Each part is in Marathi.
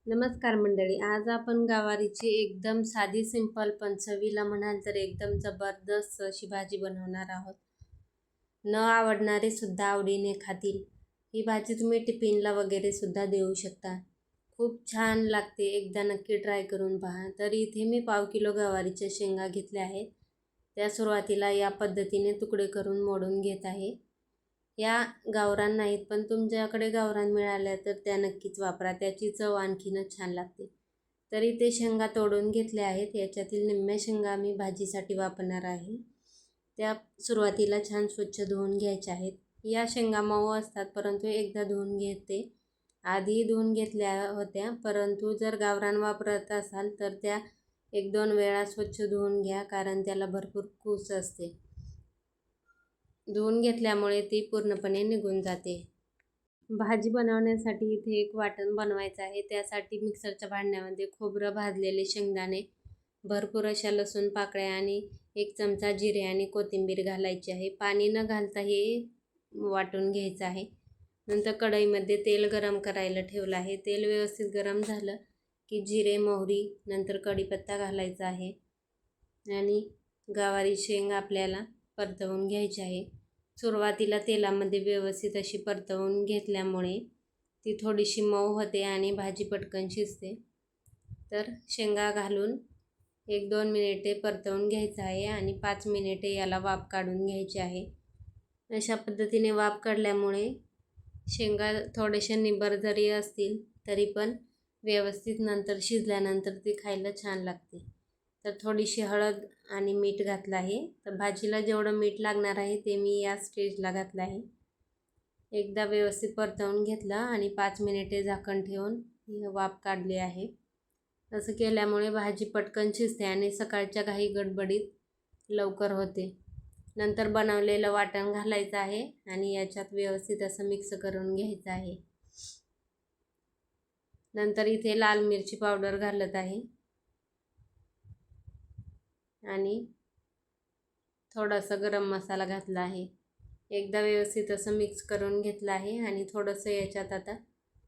नमस्कार मंडळी, आज आपण गवारीची एकदम साधी सिंपल पण चवीला म्हणाल तर एकदम जबरदस्त अशी भाजी बनवणार आहोत. न आवडणारे सुद्धा आवडीने खातील. ही भाजी तुम्ही टिफिनला वगैरे सुद्धा देऊ शकता. खूप छान लागते, एकदा नक्की ट्राय करून पहा. तर इथे मी 1/2 किलो गवारीच्या शेंगा घेतल्या आहेत. त्या सुरुवातीला या पद्धतीने तुकडे करून मोडून घेत आहे. या गावरान नाहीत, पण तुमच्याकडे गावरान मिळाल्या तर त्या नक्कीच वापरा, त्याची चव आणखीनच छान लागते. तर इथे शेंगा तोडून घेतल्या आहेत. याच्यातील निम्म्या शेंगा मी भाजीसाठी वापरणार आहे. त्या सुरुवातीला छान स्वच्छ धुवून घ्यायच्या आहेत. या शेंगा मऊ असतात, परंतु एकदा धुवून घेते. आधी धुवून घेतल्या होत्या, परंतु जर गावरान वापरत असाल तर त्या 1-2 वेळा स्वच्छ धुवून घ्या, कारण त्याला भरपूर कूस असते. धुवून घेतल्यामुळे ती पूर्णपणे निघून जाते. भाजी बनवण्यासाठी इथे एक वाटण बनवायचं आहे. त्यासाठी मिक्सरच्या भांड्यामध्ये खोबरं, भाजलेले शेंगदाणे, भरपूर अशा लसूण पाकळ्या आणि 1 चमचा जिरे आणि कोथिंबीर घालायची आहे. पाणी न घालता हे वाटून घ्यायचं आहे. नंतर कढईमध्ये तेल गरम करायला ठेवलं आहे. तेल व्यवस्थित गरम झालं की जिरे, मोहरी, नंतर कढीपत्ता घालायचा आहे आणि गवारी शेंग आपल्याला परतवून घ्यायची आहे. सुरुवातीला तेलामध्ये व्यवस्थित अशी परतवून घेतल्यामुळे ती थोडीशी मऊ होते आणि भाजी पटकन शिजते. तर शेंगा घालून 1-2 मिनिटे परतवून घ्यायचं आहे आणि 5 मिनिटे याला वाफ काढून घ्यायची आहे. अशा पद्धतीने वाफ काढल्यामुळे शेंगा थोडेसे निबर जरी असतील तरी पण व्यवस्थित नंतर शिजल्यानंतर ती खायला छान लागते. तर थोडीशी हळद आणि मीठ घातलं आहे. तर भाजीला जेवढं मीठ लागणार आहे ते मी या स्टेजला घातलं आहे. एकदा व्यवस्थित परतवून घेतलं आणि 5 मिनिटे झाकण ठेवून वाफ काढली आहे. असं केल्यामुळे भाजी पटकन शिजते आणि सकाळच्या घाई गडबडीत लवकर होते. नंतर बनवलेलं वाटण घालायचं आहे आणि याच्यात व्यवस्थित असं मिक्स करून घ्यायचं आहे. नंतर इथे लाल मिरची पावडर घालत आहे आणि थोडासा गरम मसाला घातला आहे. एकदा व्यवस्थित असं मिक्स करून घेतलं आहे आणि थोडंसं याच्यात आता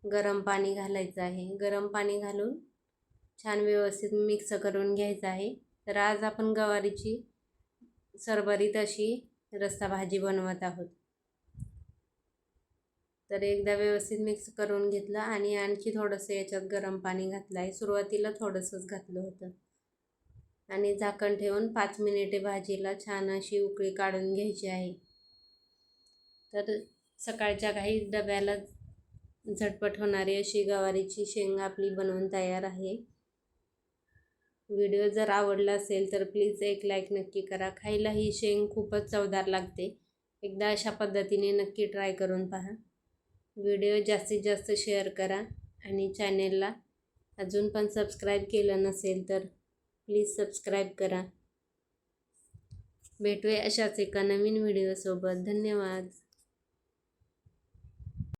गरम पाणी घालायचं आहे. गरम पाणी घालून छान व्यवस्थित मिक्स करून घ्यायचं आहे. तर आज आपण गवारीची सरभरीत अशी रस्सा भाजी बनवत आहोत. तर एकदा व्यवस्थित मिक्स करून घेतलं आणि आणखी थोडंसं याच्यात गरम पाणी घातलं आहे. सुरुवातीला थोडंसंच घातलं होतं आणि झाकण ठेवून 5 मिनिटे भाजीला छान अशी उकळी काढून घ्यायची आहे. तर सकाळच्या काही डब्याला झटपट होणारी अशी गवारीची शेंग आपली बनवून तयार आहे. व्हिडिओ जर आवडला असेल तर प्लीज एक लाईक नक्की करा. खायला ही शेंग खूपच चवदार लागते. एकदा अशा पद्धतीने नक्की ट्राय करून पहा. व्हिडिओ जास्तीत जास्त शेअर करा आणि चॅनेलला अजून पण सबस्क्राईब केलं नसेल तर प्लीज सबस्क्राईब करा. भेटूया अशाच एका नवीन व्हिडिओसोबत. धन्यवाद.